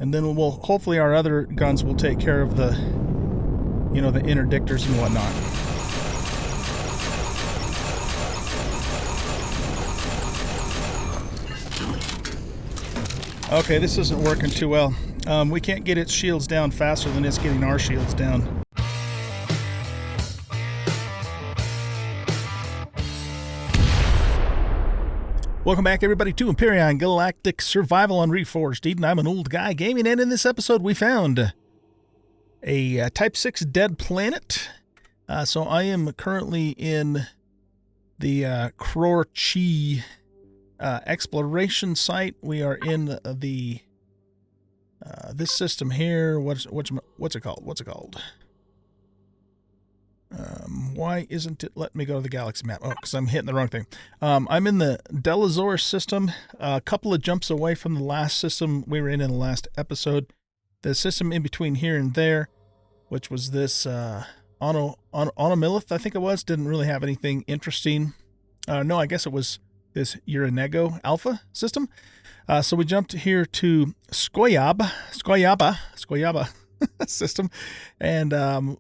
And then we'll hopefully our other guns will take care of the, you know, the interdictors and whatnot. Okay, this isn't working too well. We can't get its shields down faster than it's getting our shields down. Welcome back, everybody, to Empyrion Galactic Survival on Reforged Eden. I'm anoldguygaming, and in this episode we found a Type 6 dead planet. So I am currently in the rouge exploration site. We are in the this system here. What's it called? Why isn't it letting me go to the galaxy map? Oh, because I'm hitting the wrong thing. I'm in the Delazor system, a couple of jumps away from the last system we were in the last episode. The system in between here and there, which was this Onomilith, I think it was, didn't really have anything interesting. No, I guess it was this Uranego Alpha system. So we jumped here to Skoyaba system, and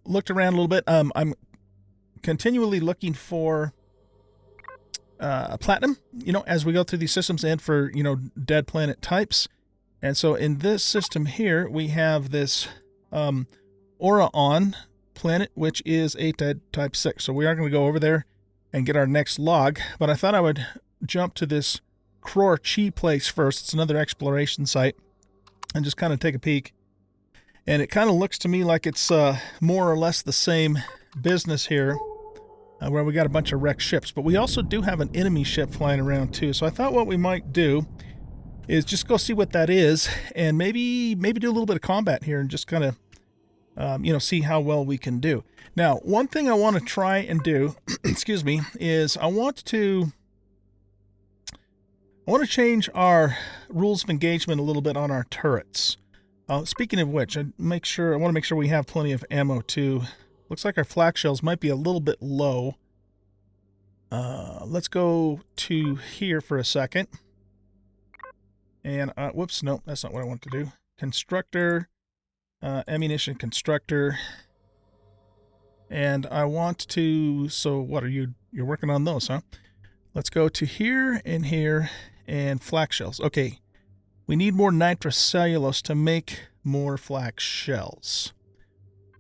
looked around a little bit. I'm continually looking for platinum, you know, as we go through these systems, and for, you know, dead planet types. And so in this system here, we have this Aura-On planet, which is a dead type 6. So we are going to go over there and get our next log. But I thought I would jump to this rouge place first. It's another exploration site, and just kind of take a peek. And it kind of looks to me like it's more or less the same business here, where we got a bunch of wrecked ships. But we also do have an enemy ship flying around too. So I thought what we might do is just go see what that is, and maybe do a little bit of combat here, and just kind of you know, see how well we can do. Now, one thing I want to try and do, excuse me, is I want to change our rules of engagement a little bit on our turrets. Speaking of which, I want to make sure we have plenty of ammo too. Looks like our flak shells might be a little bit low. Let's go to here for a second. And, whoops, nope, that's not what I want to do. Constructor, ammunition constructor. And I want to, so what are you're working on those, huh? Let's go to here and here, and flak shells. Okay. We need more nitrocellulose to make more flak shells.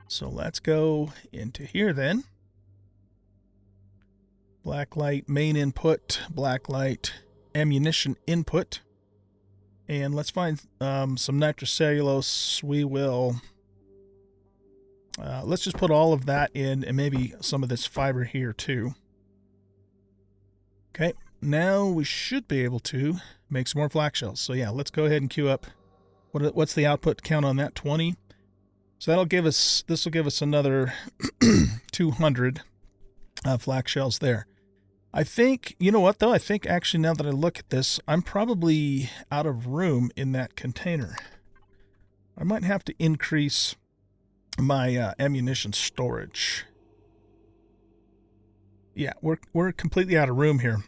So let's go into here then. Blacklight main input, blacklight ammunition input. And let's find some nitrocellulose. We will, let's just put all of that in, and maybe some of this fiber here too. Okay, now we should be able to make some more flak shells. So yeah, let's go ahead and queue up. What's the output count on that? 20. So that'll give us, this will give us another 200 flak shells there. I think, you know what though? I think actually, now that I look at this, I'm probably out of room in that container. I might have to increase my ammunition storage. Yeah, we're completely out of room here.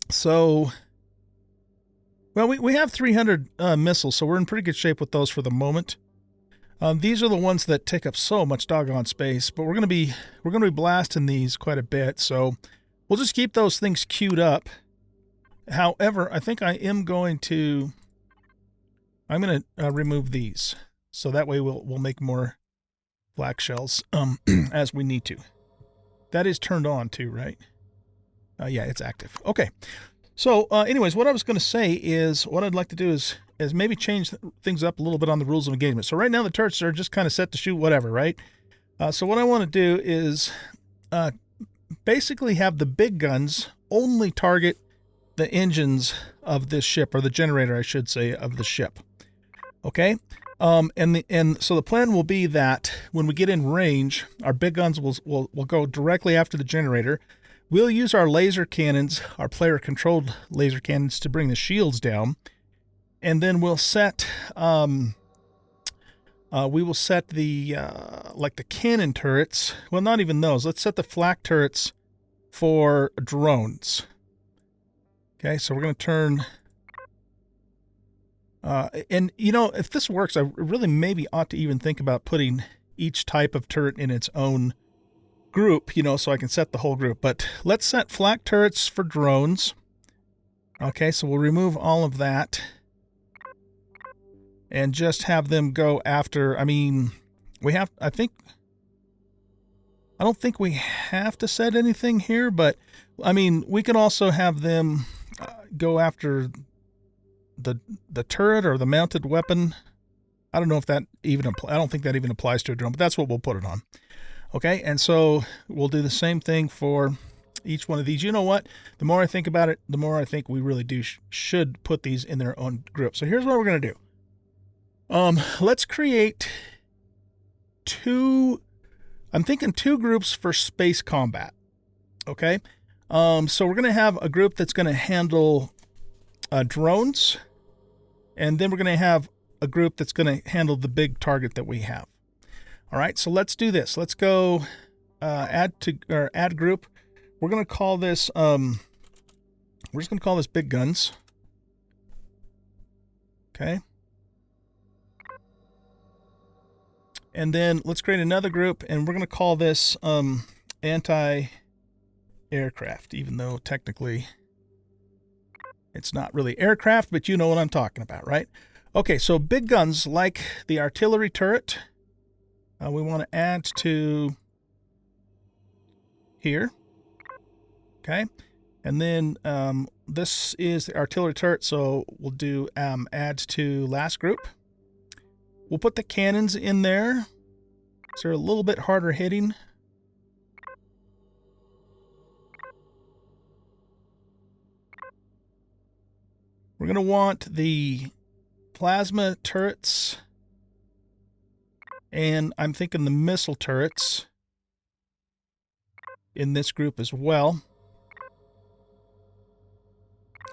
So, well, we have 300 missiles, so we're in pretty good shape with those for the moment. These are the ones that take up so much doggone space, but we're gonna be blasting these quite a bit, so we'll just keep those things queued up. However, I think I'm going to remove these, so that way we'll make more flak shells as we need to. That is turned on too, right? Yeah, it's active. Okay. So, anyways, what I was going to say is, what I'd like to do is maybe change things up a little bit on the rules of engagement. So right now the turrets are just kind of set to shoot whatever, right? So what I want to do is basically have the big guns only target the engines of this ship, or the generator, I should say, of the ship. Okay? And so the plan will be that when we get in range, our big guns will go directly after the generator. We'll use our laser cannons, our player-controlled laser cannons, to bring the shields down, and then we'll set the like the cannon turrets. Well, not even those. Let's set the flak turrets for drones. Okay, so we're going to turn And, you know, if this works, I really maybe ought to even think about putting each type of turret in its own group, you know, so I can set the whole group. But let's set flak turrets for drones. Okay, so we'll remove all of that and just have them go after, I mean, I don't think we have to set anything here, but I mean, we can also have them go after the turret or the mounted weapon. I don't know if that even I don't think that even applies to a drone, but that's what we'll put it on. Okay, and so we'll do the same thing for each one of these. You know what? The more I think about it, the more I think we really should put these in their own group. So here's what we're going to do. Let's create I'm thinking two groups for space combat. Okay, so we're going to have a group that's going to handle drones, and then we're going to have a group that's going to handle the big target that we have. All right, so let's do this. Let's go add group. We're going to call this we're just going to call this big guns. Okay. And then let's create another group, and we're going to call this anti-aircraft, even though technically it's not really aircraft, but you know what I'm talking about, right? Okay, so big guns like the artillery turret, we want to add to here. Okay, and then this is the artillery turret, so we'll do add to last group. We'll put the cannons in there, so they're a little bit harder hitting. We're going to want the plasma turrets, and I'm thinking the missile turrets in this group as well.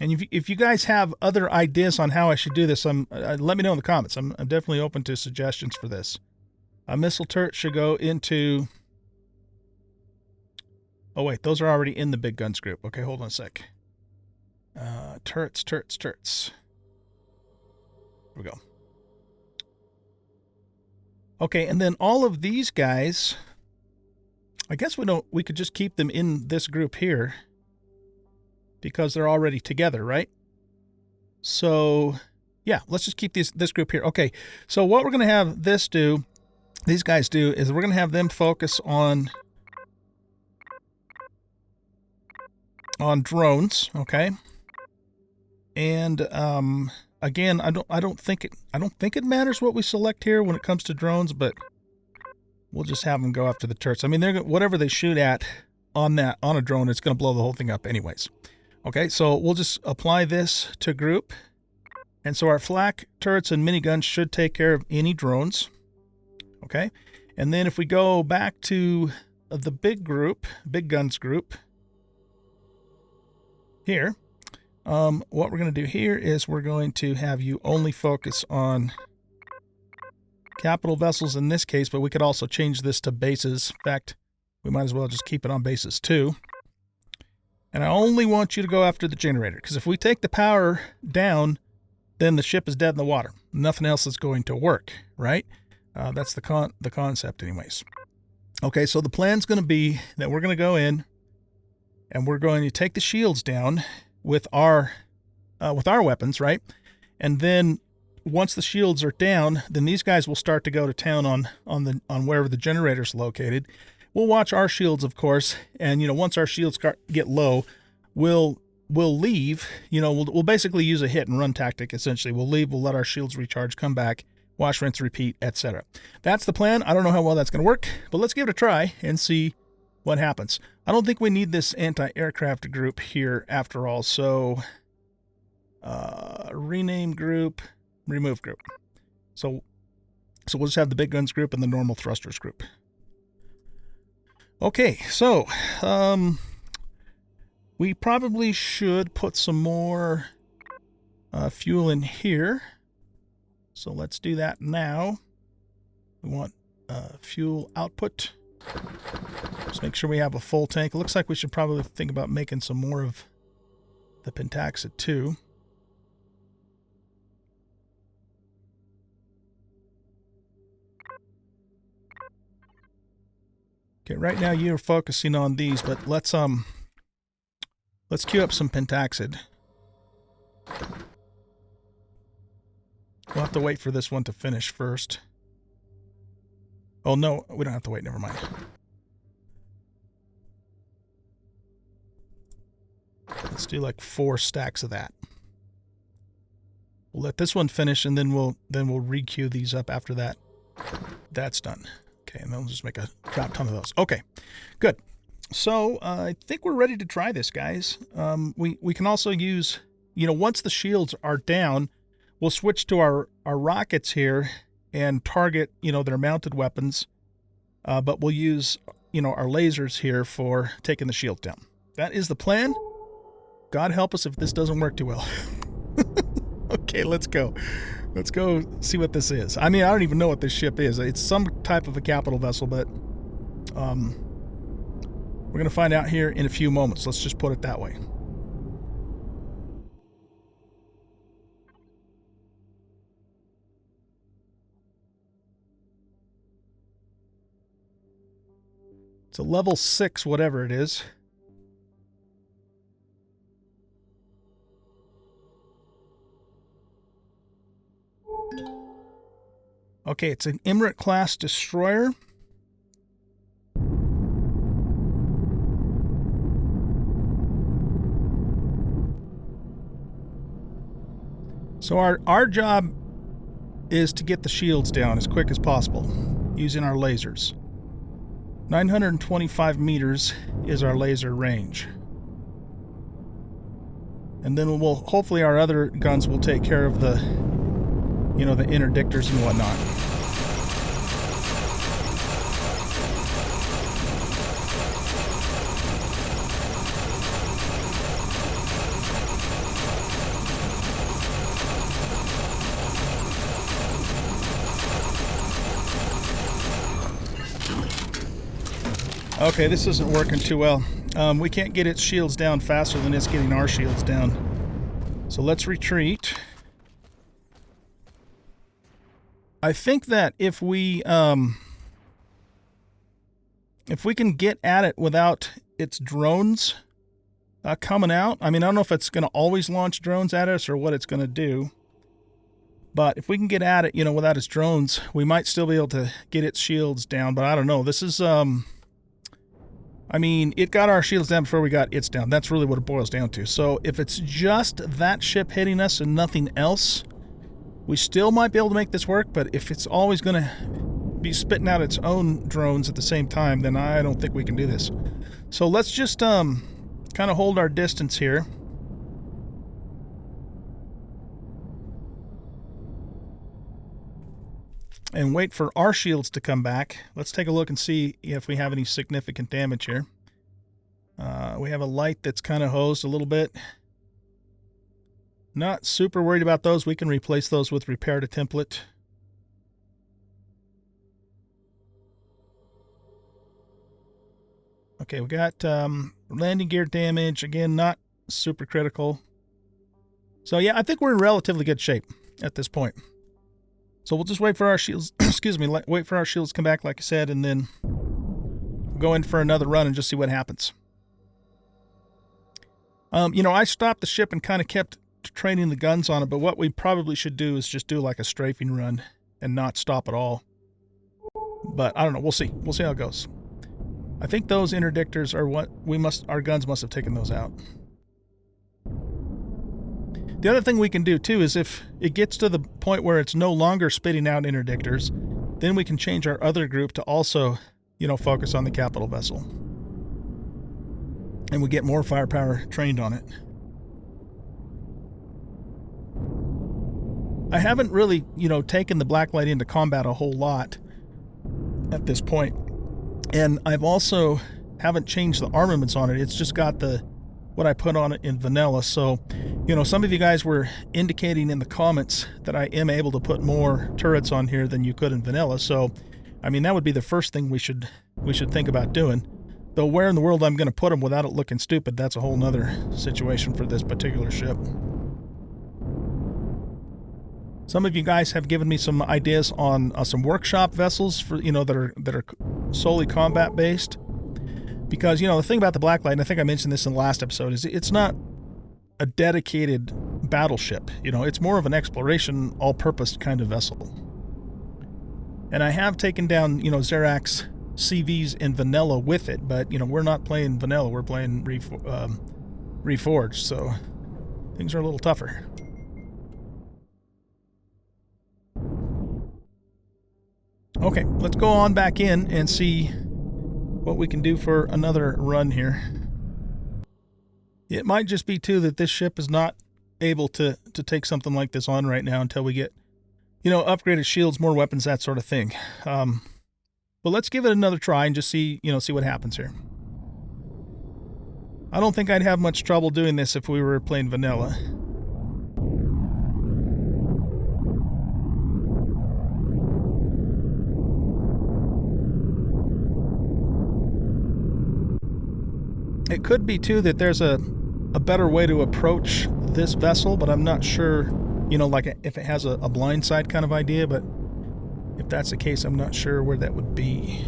And if you guys have other ideas on how I should do this, let me know in the comments. I'm definitely open to suggestions for this. A missile turret should go into... Oh, wait. Those are already in the big guns group. Okay, hold on a sec. Turrets. Here we go. Okay, and then all of these guys... I guess we could just keep them in this group here, because they're already together, right? So, yeah, let's just keep this group here. Okay, so what we're going to have these guys do, is we're going to have them focus on drones, okay? And again, I don't think it matters what we select here when it comes to drones, but we'll just have them go after the turrets. I mean, whatever they shoot at on a drone, it's going to blow the whole thing up anyways. Okay, so we'll just apply this to group. And so our flak turrets and miniguns should take care of any drones. Okay, and then if we go back to the big guns group here, what we're going to do here is we're going to have you only focus on capital vessels in this case, but we could also change this to bases. In fact, we might as well just keep it on bases too. And I only want you to go after the generator, because if we take the power down, then the ship is dead in the water. Nothing else is going to work, right? That's the concept anyways. Okay, so the plan's going to be that we're going to go in and we're going to take the shields down with our weapons, right? And then once the shields are down, then these guys will start to go to town on wherever the generator's located. We'll watch our shields, of course, and once our shields get low, we'll leave. We'll basically use a hit and run tactic. Essentially, we'll leave. We'll let our shields recharge, come back, wash, rinse, repeat, etc. That's the plan. I don't know how well that's going to work, but let's give it a try and see what happens. I don't think we need this anti-aircraft group here after all. So, rename group, remove group. So we'll just have the big guns group and the normal thrusters group. Okay, so we probably should put some more fuel in here. So let's do that now. We want fuel output. Just make sure we have a full tank. It looks like we should probably think about making some more of the pentaxid too. Okay, right now you're focusing on these, but let's queue up some pentaxid. We'll have to wait for this one to finish first. Oh no, we don't have to wait, never mind. Let's do like 4 stacks of that. We'll let this one finish, and then we'll re-queue these up after that. That's done. Okay, and then we'll just make a crap ton of those. Okay, good. So I think we're ready to try this, guys. We can also use, once the shields are down, we'll switch to our rockets here and target, their mounted weapons. But we'll use, our lasers here for taking the shield down. That is the plan. God help us if this doesn't work too well. Okay, let's go. Let's go see what this is. I mean, I don't even know what this ship is. It's some type of a capital vessel, but we're going to find out here in a few moments. Let's just put it that way. It's a level 6, whatever it is. Okay, it's an Imerat class destroyer. So our job is to get the shields down as quick as possible using our lasers. 925 meters is our laser range. And then we'll, hopefully our other guns will take care of the, the interdictors and whatnot. Okay, this isn't working too well. We can't get its shields down faster than it's getting our shields down. So let's retreat. I think that if we can get at it without its drones coming out, I mean, I don't know if it's going to always launch drones at us or what it's going to do. But if we can get at it, without its drones, we might still be able to get its shields down. But I don't know. This is, I mean, it got our shields down before we got its down. That's really what it boils down to. So if it's just that ship hitting us and nothing else, we still might be able to make this work. But if it's always going to be spitting out its own drones at the same time, then I don't think we can do this. So let's just kind of hold our distance here. And wait for our shields to come back. Let's take a look and see if we have any significant damage here. We have a light that's kind of hosed a little bit. Not super worried about those. We can replace those with repair to template. Okay, we got landing gear damage. Again, not super critical. So yeah, I think we're in relatively good shape at this point. So we'll just wait for our shields, excuse me, wait for our shields to come back, like I said, and then go in for another run and just see what happens. I stopped the ship and kind of kept training the guns on it, but what we probably should do is just do like a strafing run and not stop at all. But I don't know, we'll see. We'll see how it goes. I think those interdictors are what our guns must have taken those out. The other thing we can do, too, is if it gets to the point where it's no longer spitting out interdictors, then we can change our other group to also, focus on the capital vessel. And we get more firepower trained on it. I haven't really, taken the Blacklight into combat a whole lot at this point. And I've also haven't changed the armaments on it. It's just got what I put on it in vanilla. So, some of you guys were indicating in the comments that I am able to put more turrets on here than you could in vanilla. So, I mean, that would be the first thing we should think about doing. Though where in the world I'm going to put them without it looking stupid, that's a whole nother situation for this particular ship. Some of you guys have given me some ideas on some workshop vessels for that are solely combat based. Because, the thing about the Blacklight, and I think I mentioned this in the last episode, is it's not a dedicated battleship. It's more of an exploration, all-purpose kind of vessel. And I have taken down, Xerax CVs in vanilla with it, but, we're not playing vanilla. We're playing Reforged, so things are a little tougher. Okay, let's go on back in and see what we can do for another run here. It might just be, too, that this ship is not able to take something like this on right now until we get, upgraded shields, more weapons, that sort of thing. But let's give it another try and just see what happens here. I don't think I'd have much trouble doing this if we were playing vanilla. It could be, too, that there's a better way to approach this vessel, but I'm not sure, like if it has a blindside kind of idea, but if that's the case, I'm not sure where that would be.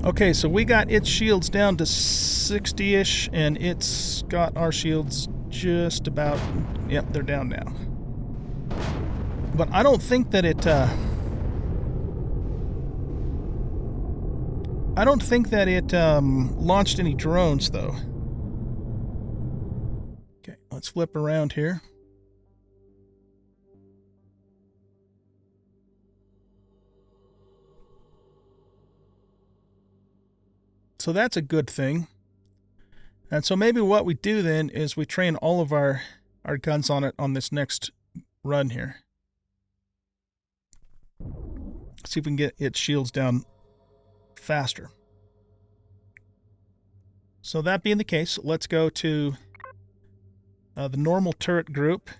Okay, so we got its shields down to 60-ish, and it's got our shields just about... Yep, they're down now. But I don't think that it... I don't think that it launched any drones, though. Okay, let's flip around here. So that's a good thing. And so maybe what we do then is we train all of our guns on it on this next run here. See if we can get its shields down faster. So that being the case, let's go to the normal turret group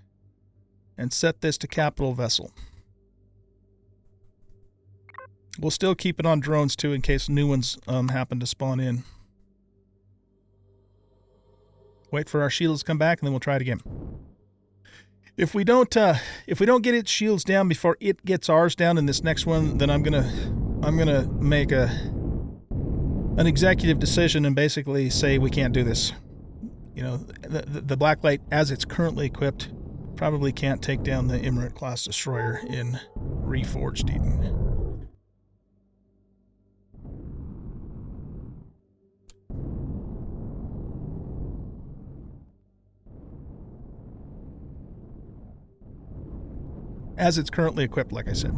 and set this to capital vessel. We'll still keep it on drones, too, in case new ones happen to spawn in. Wait for our shields to come back, and then we'll try it again. If we don't get its shields down before it gets ours down in this next one, then I'm gonna make an executive decision and basically say we can't do this. The Blacklight, as it's currently equipped, probably can't take down the Imerat class destroyer in Reforged Eden. As it's currently equipped, like I said.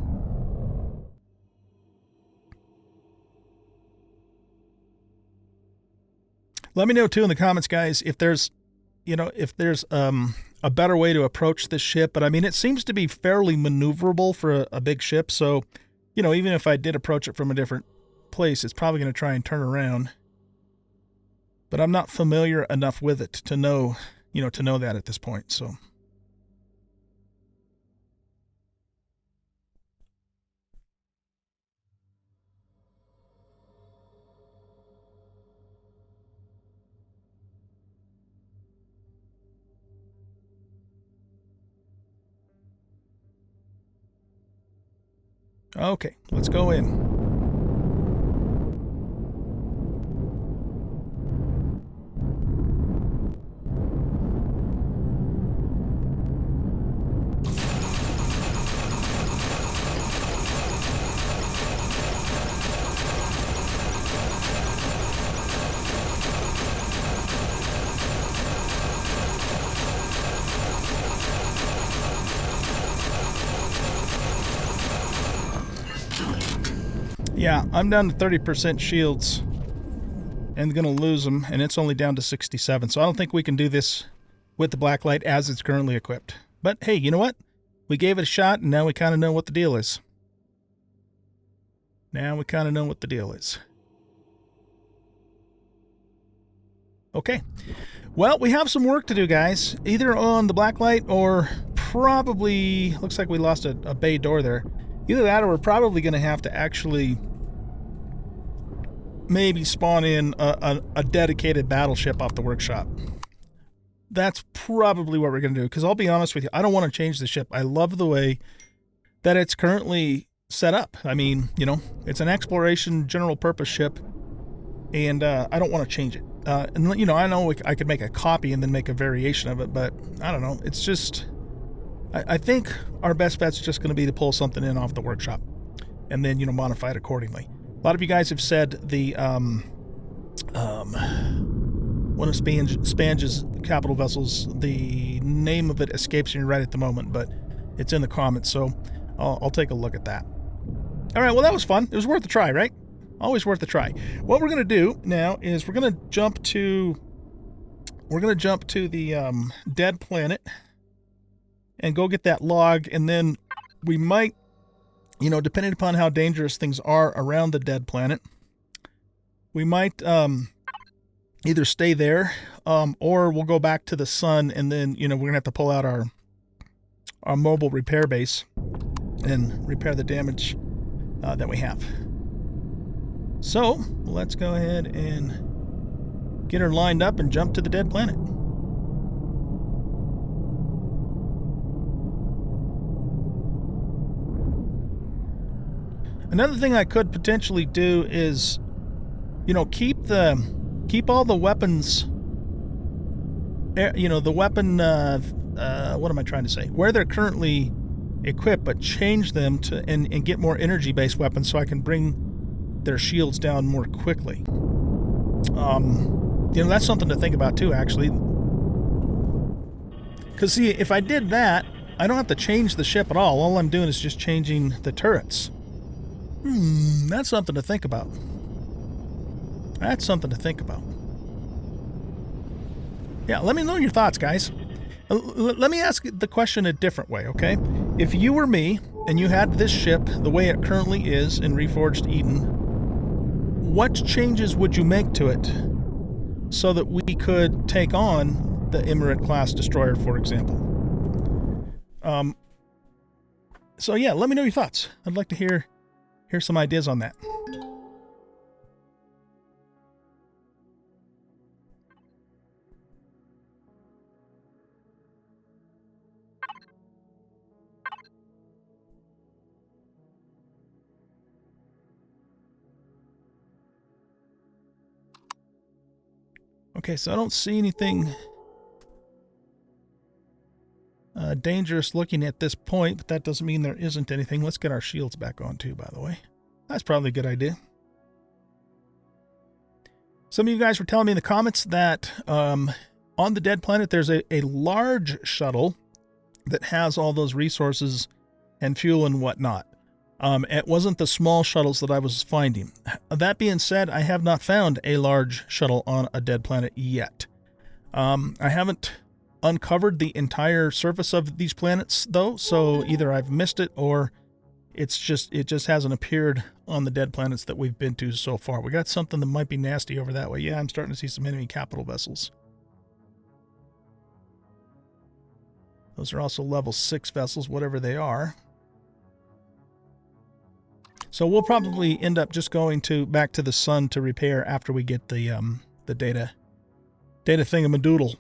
Let me know, too, in the comments, guys, if there's, a better way to approach this ship. But, I mean, it seems to be fairly maneuverable for a big ship. So, even if I did approach it from a different place, it's probably going to try and turn around. But I'm not familiar enough with it to know, that at this point, so... Okay, let's go in. Yeah, I'm down to 30% shields and going to lose them, and it's only down to 67. So I don't think we can do this with the Blacklight as it's currently equipped. But hey, you know what? We gave it a shot, and now we kind of know what the deal is. Okay. Well, we have some work to do, guys. Either on the Blacklight or probably... Looks like we lost a bay door there. Either that or we're probably going to have to actually maybe spawn in a dedicated battleship off the workshop. That's probably what we're going to do, because I'll be honest with you, I don't want to change the ship. I love the way that it's currently set up. I mean, you know, it's an exploration general purpose ship, and I don't want to change it. And, you know I could make a copy and then make a variation of it, but I don't know. It's just, I think our best bet's just going to be to pull something in off the workshop and then, you know, modify it accordingly. A lot of you guys have said the, one of Spange's capital vessels, the name of it escapes me right at the moment, but it's in the comments, so I'll take a look at that. All right, well, that was fun. It was worth a try, right? Always worth a try. What we're going to do now is we're going to jump to the dead planet and go get that log, and then we might, you know, depending upon how dangerous things are around the dead planet, we might either stay there or we'll go back to the sun, and then, you know, we're going to have to pull out our mobile repair base and repair the damage that we have. So let's go ahead and get her lined up and jump to the dead planet. Another thing I could potentially do is, you know, keep all the weapons, you know, the weapon, what am I trying to say? Where they're currently equipped, but change them to and get more energy-based weapons so I can bring their shields down more quickly. You know, that's something to think about too, actually. Because, see, if I did that, I don't have to change the ship at all. All I'm doing is just changing the turrets. That's something to think about. That's something to think about. Yeah, let me know your thoughts, guys. Let me ask the question a different way, okay? If you were me, and you had this ship the way it currently is in Reforged Eden, what changes would you make to it so that we could take on the Imerat class destroyer, for example? So yeah, let me know your thoughts. I'd like to hear some ideas on that. Okay, so I don't see anything dangerous looking at this point, but that doesn't mean there isn't anything. Let's get our shields back on too, by the way. That's probably a good idea. Some of you guys were telling me in the comments that on the dead planet there's a large shuttle that has all those resources and fuel and whatnot. It wasn't the small shuttles that I was finding. That being said, I have not found a large shuttle on a dead planet yet. I haven't uncovered the entire surface of these planets, though, so either I've missed it or it just hasn't appeared on the dead planets that we've been to so far. We got something that might be nasty over that way. Yeah, I'm starting to see some enemy capital vessels. Those are also level 6 vessels, whatever they are. So we'll probably end up just going back to the sun to repair after we get the data thingamadoodle.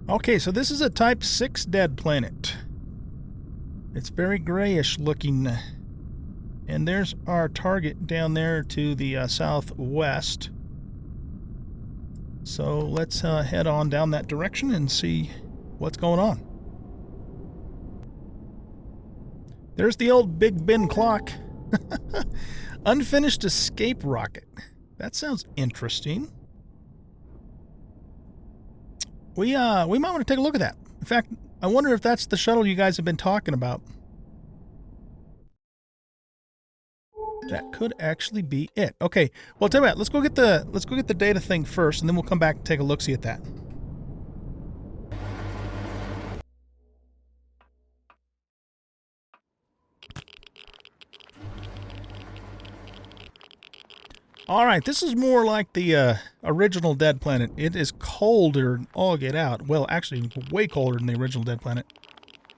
Okay, so this is a Type 6 dead planet. It's very grayish looking. And there's our target down there to the southwest. So let's head on down that direction and see what's going on. There's the old Big Ben clock. Unfinished escape rocket. That sounds interesting. We might want to take a look at that. In fact, I wonder if that's the shuttle you guys have been talking about. That could actually be it. Okay, well, tell you what, let's go get the data thing first, and then we'll come back and take a look-see at that. All right, this is more like the original Dead Planet. It is colder than all get out. Well, actually, way colder than the original Dead Planet.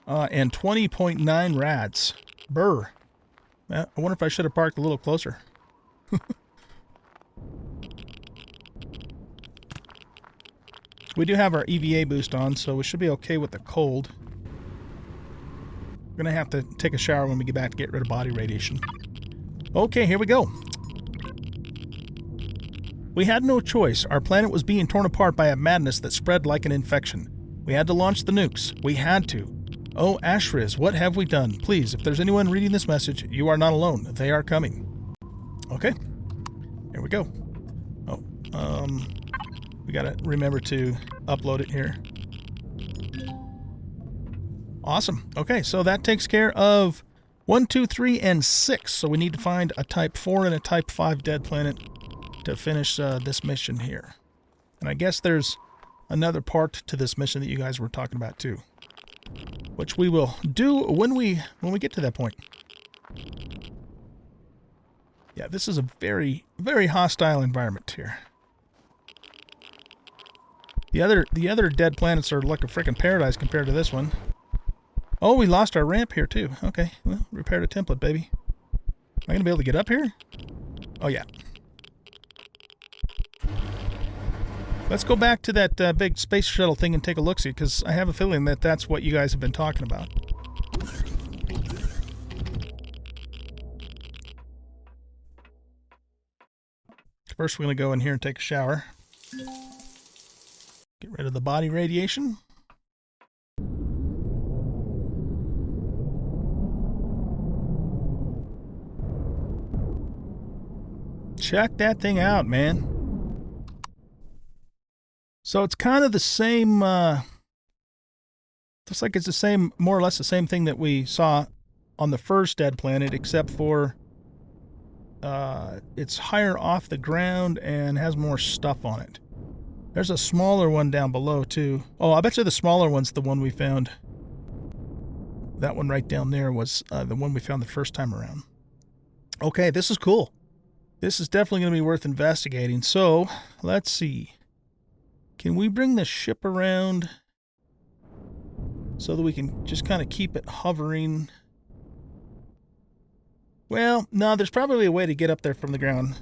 And 20.9 rads. Brr. I wonder if I should have parked a little closer. We do have our EVA boost on, so we should be okay with the cold. We're going to have to take a shower when we get back to get rid of body radiation. Okay, here we go. We had no choice. Our planet was being torn apart by a madness that spread like an infection. We had to launch the nukes. We had to. Oh, Ashriz, what have we done? Please, if there's anyone reading this message, you are not alone. They are coming. Okay. Here we go. Oh, we gotta remember to upload it here. Awesome. Okay, so that takes care of 1, 2, 3, and 6. So we need to find a Type 4 and a Type 5 dead planet to finish this mission here. And I guess there's another part to this mission that you guys were talking about too, which we will do when we get to that point. Yeah, this is a very, very hostile environment here. The other dead planets are like a freaking paradise compared to this one. Oh, we lost our ramp here too. Okay, well, repair the template, baby. Am I gonna be able to get up here? Oh yeah. Let's go back to that big space shuttle thing and take a look-see, because I have a feeling that that's what you guys have been talking about. First, we're going to go in here and take a shower. Get rid of the body radiation. Check that thing out, man. So it's kind of the same, looks like it's the same, more or less the same thing that we saw on the first Dead Planet, except for it's higher off the ground and has more stuff on it. There's a smaller one down below, too. Oh, I bet you the smaller one's the one we found. That one right down there was the one we found the first time around. Okay, this is cool. This is definitely going to be worth investigating. So, let's see. Can we bring the ship around so that we can just kind of keep it hovering? Well, no, there's probably a way to get up there from the ground.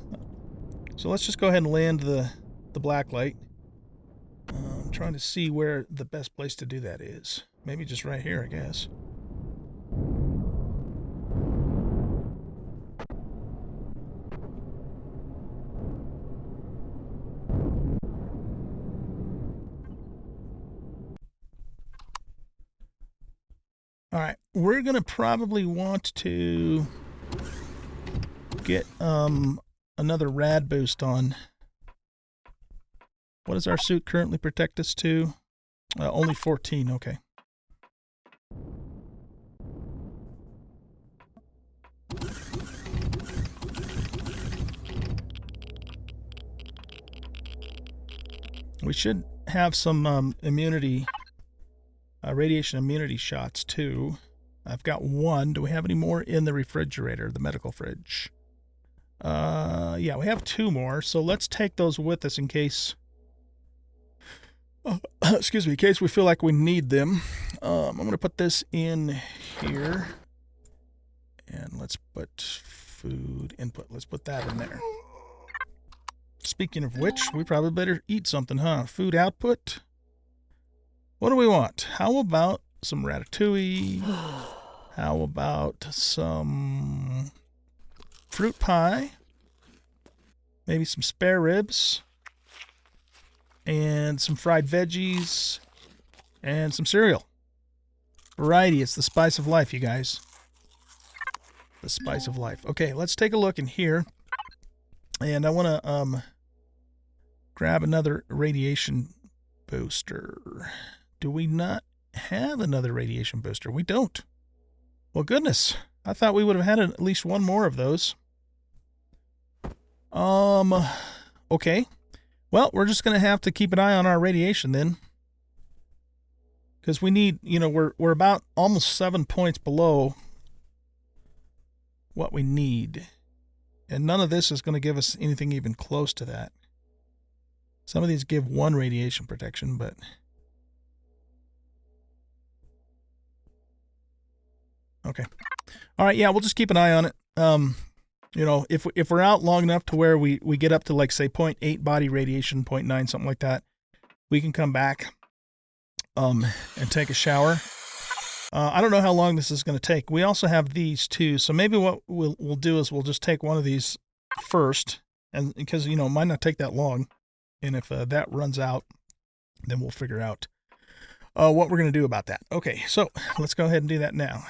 So let's just go ahead and land the black light. I'm trying to see where the best place to do that is. Maybe just right here, I guess. All right, we're going to probably want to get another rad boost on. What does our suit currently protect us to? Only 14, okay. We should have some immunity, radiation immunity shots too. I've got one. Do we have any more in the refrigerator, the medical fridge? Yeah, we have 2 more, so let's take those with us in case... excuse me, in case we feel like we need them. I'm going to put this in here. And let's put food input. Let's put that in there. Speaking of which, we probably better eat something, huh? Food output. What do we want? How about some ratatouille? How about some fruit pie? Maybe some spare ribs. And some fried veggies. And some cereal. Variety, it's the spice of life, you guys. The spice of life. Okay, let's take a look in here. And I want to grab another radiation booster. Do we not have another radiation booster? We don't. Well, goodness. I thought we would have had at least one more of those. Okay. Well, we're just going to have to keep an eye on our radiation then. Because we need, you know, we're about almost 7 points below what we need. And none of this is going to give us anything even close to that. Some of these give 1 radiation protection, but... Okay. All right, yeah, we'll just keep an eye on it. You know, if we're out long enough to where we get up to, like, say, 0.8 body radiation, 0.9, something like that, we can come back and take a shower. I don't know how long this is going to take. We also have these too, so maybe what we'll do is we'll just take one of these first, and because, you know, it might not take that long, and if that runs out, then we'll figure out what we're going to do about that. Okay, so let's go ahead and do that now.